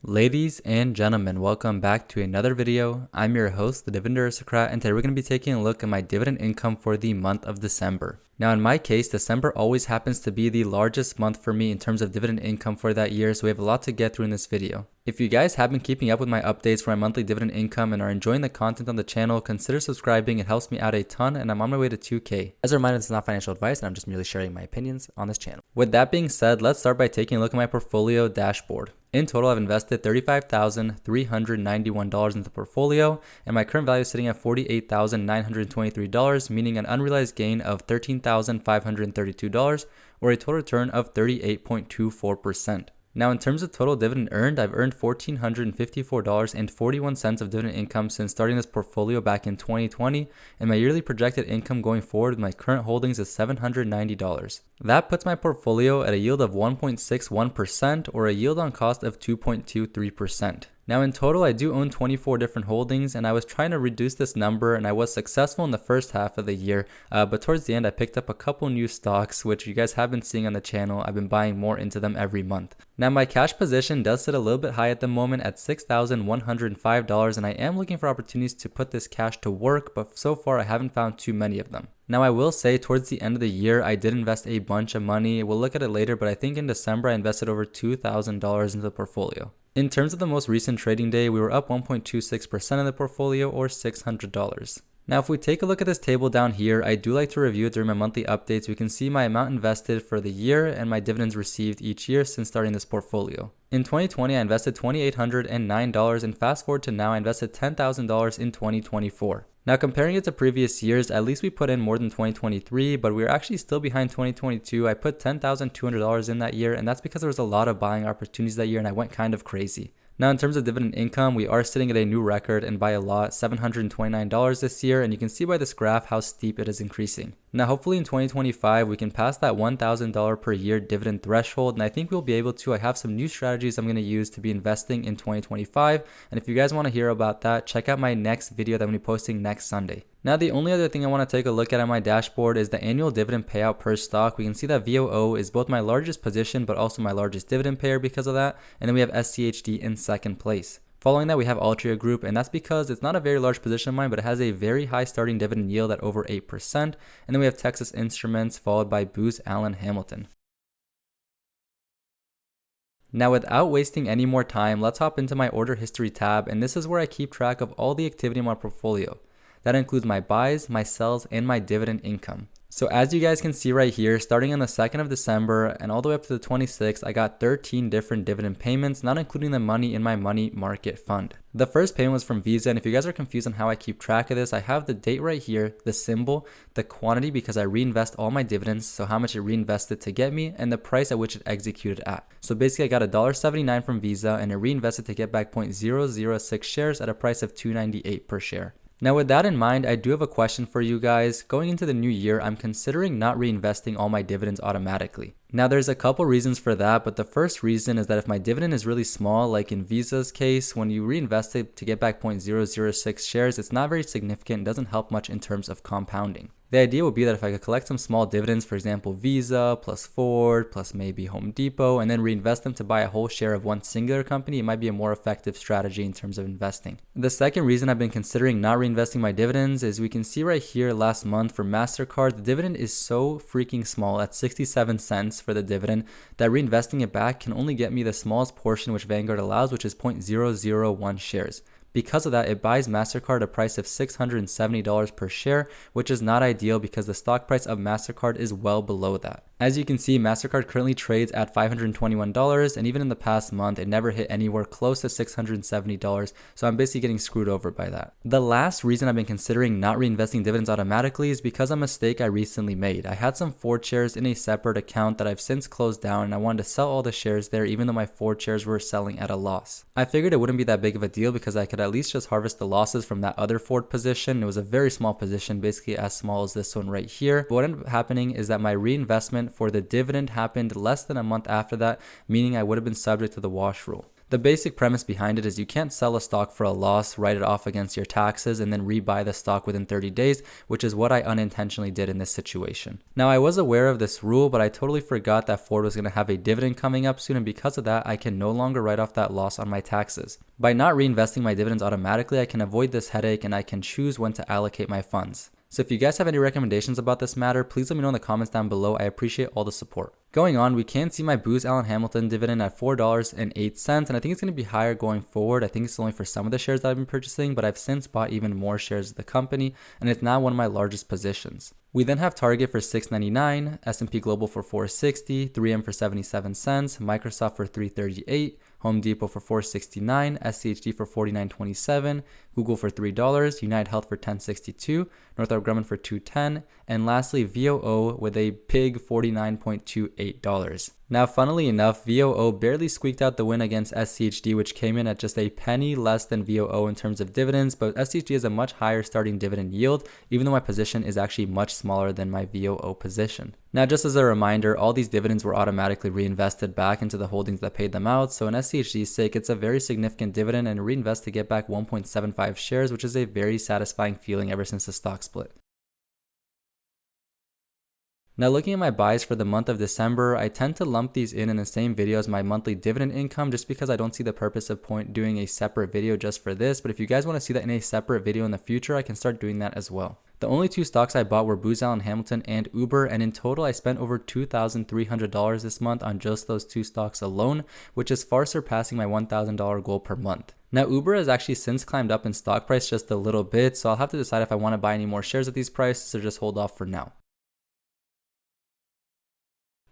Ladies and gentlemen, welcome back to another video. I'm your host, TheDividendAristocrat, and today we're going to be taking a look at my dividend income for the month of December. Now in my case, December always happens to be the largest month for me in terms of dividend income for that year, so we have a lot to get through in this video. If you guys have been keeping up with my updates for my monthly dividend income and are enjoying the content on the channel, consider subscribing. It helps me out a ton and I'm on my way to 2K. As a reminder, this is not financial advice and I'm just merely sharing my opinions on this channel. With that being said, let's start by taking a look at my portfolio dashboard. In total, I've invested $35,391 into the portfolio, and my current value is sitting at $48,923, meaning an unrealized gain of $13,532, or a total return of 38.24%. Now, in terms of total dividend earned, I've earned $1,454.41 of dividend income since starting this portfolio back in 2020, and my yearly projected income going forward with my current holdings is $790. That puts my portfolio at a yield of 1.61% or a yield on cost of 2.23%. Now in total, I do own 24 different holdings, and I was trying to reduce this number, and I was successful in the first half of the year, but towards the end I picked up a couple new stocks, which you guys have been seeing on the channel. I've been buying more into them every month. Now my cash position does sit a little bit high at the moment at $6,105, and I am looking for opportunities to put this cash to work, but so far I haven't found too many of them. Now I will say towards the end of the year, I did invest a bunch of money. We'll look at it later, but I think in December I invested over $2,000 into the portfolio. In terms of the most recent trading day, we were up 1.26% of the portfolio or $600. Now, if we take a look at this table down here, I do like to review it during my monthly updates. We can see my amount invested for the year and my dividends received each year since starting this portfolio. In 2020, I invested $2,809, and fast forward to now, I invested $10,000 in 2024. Now, comparing it to previous years, at least we put in more than 2023, but we're actually still behind 2022. I put $10,200 in that year, and that's because there was a lot of buying opportunities that year, and I went kind of crazy. Now, in terms of dividend income, we are sitting at a new record and by a lot, $729 this year, and you can see by this graph how steep it is increasing. Now, hopefully in 2025, we can pass that $1,000 per year dividend threshold, and I think we'll be able to. I have some new strategies I'm going to use to be investing in 2025, and if you guys want to hear about that, check out my next video that I'm going to be posting next Sunday. Now, the only other thing I want to take a look at on my dashboard is the annual dividend payout per stock. We can see that VOO is both my largest position, but also my largest dividend payer because of that. And then we have schd in second place. Following that, we have Altria Group, and that's because it's not a very large position of mine, but it has a very high starting dividend yield at over 8%. And then we have Texas Instruments, followed by Booz Allen Hamilton. Now, without wasting any more time, let's hop into my order history tab, and this is where I keep track of all the activity in my portfolio. That includes my buys, my sells, and my dividend income. So as you guys can see right here, starting on the 2nd of December and all the way up to the 26th, I got 13 different dividend payments, not including the money in my money market fund. The first payment was from Visa, and if you guys are confused on how I keep track of this, I have the date right here, the symbol, the quantity because I reinvest all my dividends, so how much it reinvested to get me, and the price at which it executed at. So basically I got $1.79 from Visa and it reinvested to get back 0.006 shares at a price of $2.98 per share. Now with that in mind, I do have a question for you guys. Going into the new year, I'm considering not reinvesting all my dividends automatically. Now there's a couple reasons for that, but the first reason is that if my dividend is really small, like in Visa's case, when you reinvest it to get back 0.006 shares, it's not very significant and doesn't help much in terms of compounding. The idea would be that if I could collect some small dividends, for example, Visa plus Ford plus maybe Home Depot, and then reinvest them to buy a whole share of one singular company, it might be a more effective strategy in terms of investing. The second reason I've been considering not reinvesting my dividends is we can see right here last month for MasterCard, the dividend is so freaking small at 67 cents for the dividend that reinvesting it back can only get me the smallest portion which Vanguard allows, which is 0.001 shares. Because of that, it buys MasterCard a price of $670 per share, which is not ideal because the stock price of MasterCard is well below that. As you can see, MasterCard currently trades at $521, and even in the past month, it never hit anywhere close to $670, so I'm basically getting screwed over by that. The last reason I've been considering not reinvesting dividends automatically is because of a mistake I recently made. I had some Ford shares in a separate account that I've since closed down, and I wanted to sell all the shares there even though my Ford shares were selling at a loss. I figured it wouldn't be that big of a deal because I could at least just harvest the losses from that other Ford position. It was a very small position, basically as small as this one right here. But what ended up happening is that my reinvestment for the dividend happened less than a month after that, meaning I would have been subject to the wash rule. The basic premise behind it is you can't sell a stock for a loss, write it off against your taxes, and then rebuy the stock within 30 days, which is what I unintentionally did in this situation. Now, I was aware of this rule, but I totally forgot that Ford was going to have a dividend coming up soon, and because of that, I can no longer write off that loss on my taxes. By not reinvesting my dividends automatically, I can avoid this headache and I can choose when to allocate my funds. So if you guys have any recommendations about this matter, please let me know in the comments down below. I appreciate all the support. Going on, we can see my Booz Allen Hamilton dividend at $4.08, and I think it's going to be higher going forward. I think it's only for some of the shares that I've been purchasing, but I've since bought even more shares of the company, and it's now one of my largest positions. We then have Target for $6.99, S&P Global for $4.60, 3M for 77 cents, Microsoft for $3.38, Home Depot for $4.69, schd for $49.27, Google for $3, United Health for $10.62, Northrop Grumman for $2.10, and lastly VOO with a big $49.28. Now, funnily enough, VOO barely squeaked out the win against schd, which came in at just a penny less than VOO in terms of dividends, but schd has a much higher starting dividend yield, even though my position is actually much smaller than my VOO position. Now, just as a reminder, all these dividends were automatically reinvested back into the holdings that paid them out, so in schd's sake, it's a very significant dividend and reinvest to get back 1.75 shares, which is a very satisfying feeling ever since the stock split. Now, looking at my buys for the month of December, I tend to lump these in the same video as my monthly dividend income just because I don't see the purpose of doing a separate video just for this, but if you guys want to see that in a separate video in the future, I can start doing that as well. The only two stocks I bought were Booz Allen Hamilton and Uber, and in total I spent over $2,300 this month on just those two stocks alone, which is far surpassing my $1,000 goal per month. Now, Uber has actually since climbed up in stock price just a little bit, so I'll have to decide if I want to buy any more shares at these prices or just hold off for now.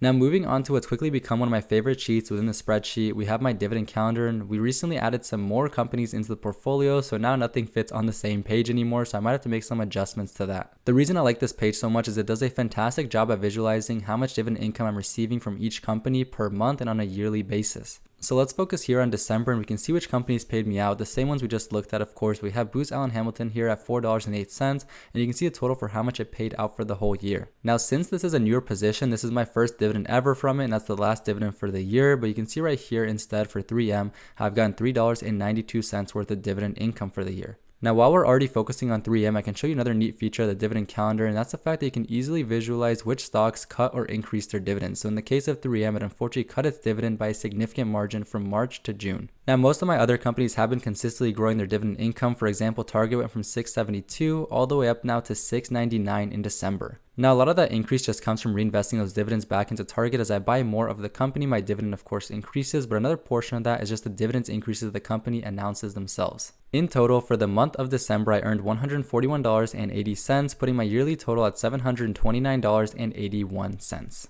Now, moving on to what's quickly become one of my favorite sheets within the spreadsheet, we have my dividend calendar, and we recently added some more companies into the portfolio, so now nothing fits on the same page anymore, so I might have to make some adjustments to that. The reason I like this page so much is it does a fantastic job at visualizing how much dividend income I'm receiving from each company per month and on a yearly basis. So let's focus here on December, and we can see which companies paid me out, the same ones we just looked at. Of course, we have Booz Allen Hamilton here at $4.08, and you can see a total for how much it paid out for the whole year. Now, since this is a newer position, this is my first dividend ever from it, and that's the last dividend for the year, but you can see right here instead for 3M, I've gotten $3.92 worth of dividend income for the year. Now, while we're already focusing on 3M, I can show you another neat feature of the dividend calendar, and that's the fact that you can easily visualize which stocks cut or increase their dividends. So in the case of 3M, it unfortunately cut its dividend by a significant margin from March to June. Now, most of my other companies have been consistently growing their dividend income. For example, Target went from $6.72 all the way up now to $6.99 in December. Now, a lot of that increase just comes from reinvesting those dividends back into Target. As I buy more of the company, my dividend of course increases, but another portion of that is just the dividends increases the company announces themselves. In total, for the month of December, I earned $141.80, putting my yearly total at $729.81.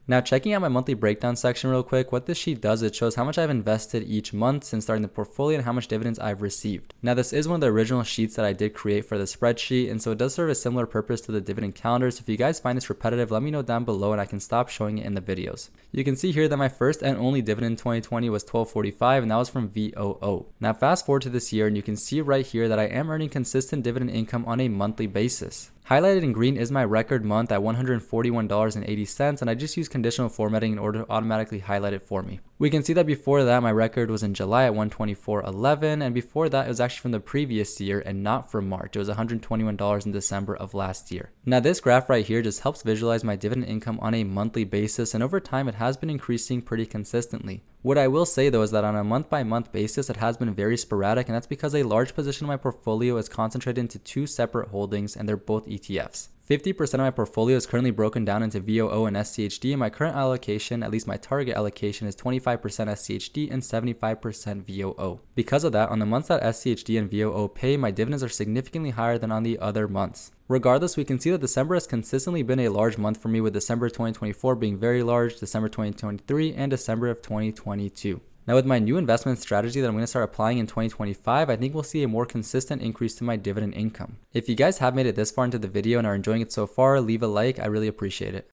Now, checking out my monthly breakdown section real quick, what this sheet does, it shows how much I've invested each month since starting the portfolio and how much dividends I've received. Now, this is one of the original sheets that I did create for the spreadsheet, and so it does serve a similar purpose to the dividend calendar. So if you guys find this repetitive, let me know down below and I can stop showing it in the videos. You can see here that my first and only dividend in 2020 was $12.45, and that was from VOO. Now, fast forward to this year, and you can see right here that I am earning consistent dividend income on a monthly basis. Highlighted in green is my record month at $141.80, and I just use conditional formatting in order to automatically highlight it for me. We can see that before that, my record was in July at $124.11, and before that, it was actually from the previous year and not from March. It was $121 in December of last year. Now, this graph right here just helps visualize my dividend income on a monthly basis, and over time, it has been increasing pretty consistently. What I will say though is that on a month-by-month basis, it has been very sporadic, and that's because a large position of my portfolio is concentrated into two separate holdings, and they're both ETFs. 50% of my portfolio is currently broken down into VOO and SCHD, and my current allocation, at least my target allocation, is 25% SCHD and 75% VOO. Because of that, on the months that SCHD and VOO pay, my dividends are significantly higher than on the other months. Regardless, we can see that December has consistently been a large month for me, with December 2024 being very large, December 2023, and December of 2022. Now, with my new investment strategy that I'm going to start applying in 2025, I think we'll see a more consistent increase to my dividend income. If you guys have made it this far into the video and are enjoying it so far, leave a like, I really appreciate it.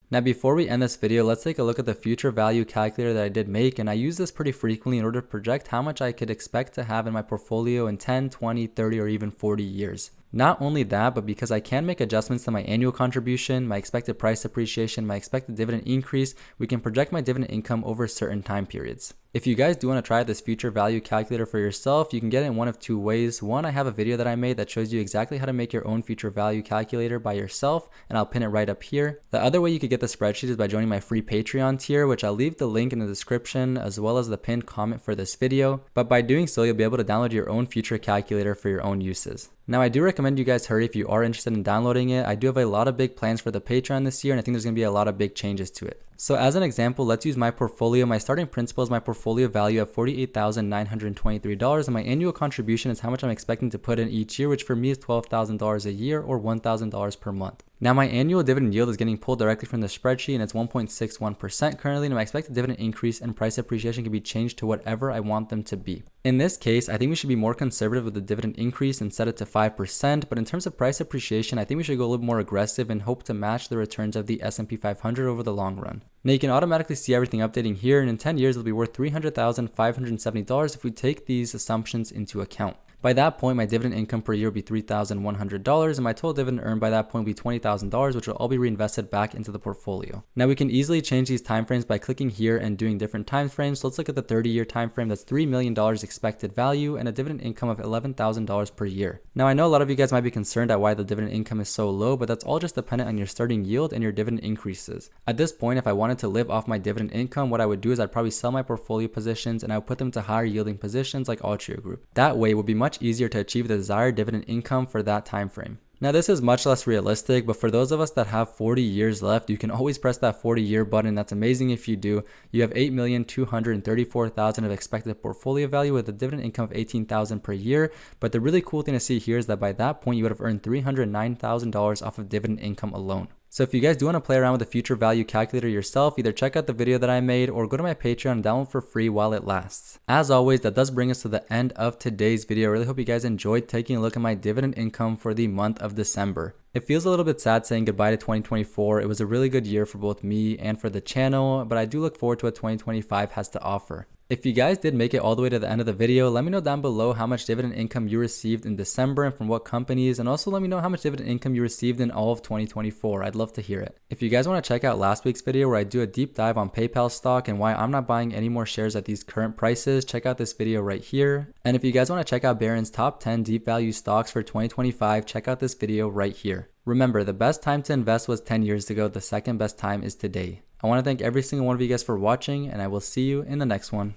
Now, before we end this video, let's take a look at the future value calculator that I did make, and I use this pretty frequently in order to project how much I could expect to have in my portfolio in 10, 20, 30, or even 40 years. Not only that, but because I can make adjustments to my annual contribution, my expected price appreciation, my expected dividend increase, we can project my dividend income over certain time periods. If you guys do want to try this future value calculator for yourself, you can get it in one of two ways. One, I have a video that I made that shows you exactly how to make your own future value calculator by yourself, and I'll pin it right up here. The other way you could get the spreadsheet is by joining my free Patreon tier, which I'll leave the link in the description as well as the pinned comment for this video. But by doing so, you'll be able to download your own future calculator for your own uses. Now, I do recommend you guys hurry if you are interested in downloading it. I do have a lot of big plans for the Patreon this year, and I think there's going to be a lot of big changes to it. So as an example, let's use my portfolio. My starting principal is my portfolio value of $48,923, and my annual contribution is how much I'm expecting to put in each year, which for me is $12,000 a year or $1,000 per month. Now, my annual dividend yield is getting pulled directly from the spreadsheet, and it's 1.61% currently, and my expected dividend increase and price appreciation can be changed to whatever I want them to be. In this case, I think we should be more conservative with the dividend increase and set it to 5%, but in terms of price appreciation, I think we should go a little more aggressive and hope to match the returns of the S&P 500 over the long run. Now, you can automatically see everything updating here, and in 10 years, it'll be worth $300,570 if we take these assumptions into account. By that point, my dividend income per year will be $3,100, and my total dividend earned by that point will be $20,000, which will all be reinvested back into the portfolio. Now, we can easily change these timeframes by clicking here and doing different timeframes. So let's look at the 30-year timeframe. That's $3 million expected value and a dividend income of $11,000 per year. Now, I know a lot of you guys might be concerned at why the dividend income is so low, but that's all just dependent on your starting yield and your dividend increases. At this point, if I wanted to live off my dividend income, what I would do is I'd probably sell my portfolio positions and I would put them to higher yielding positions like Altria Group. That way, it would be much easier to achieve the desired dividend income for that time frame. Now, this is much less realistic, but for those of us that have 40 years left, you can always press that 40-year button. That's amazing if you do. You have $8,234,000 of expected portfolio value with a dividend income of $18,000 per year. But the really cool thing to see here is that by that point, you would have earned $309,000 off of dividend income alone. So if you guys do want to play around with the future value calculator yourself, either check out the video that I made or go to my Patreon and download for free while it lasts. As always, that does bring us to the end of today's video. I really hope you guys enjoyed taking a look at my dividend income for the month of December. It feels a little bit sad saying goodbye to 2024. It was a really good year for both me and for the channel, but I do look forward to what 2025 has to offer. If you guys did make it all the way to the end of the video, let me know down below how much dividend income you received in December and from what companies, and also let me know how much dividend income you received in all of 2024. I'd love to hear it. If you guys want to check out last week's video where I do a deep dive on PayPal stock and why I'm not buying any more shares at these current prices, check out this video right here. And if you guys want to check out Barron's top 10 deep value stocks for 2025, check out this video right here. Remember, the best time to invest was 10 years ago. The second best time is today. I want to thank every single one of you guys for watching, and I will see you in the next one.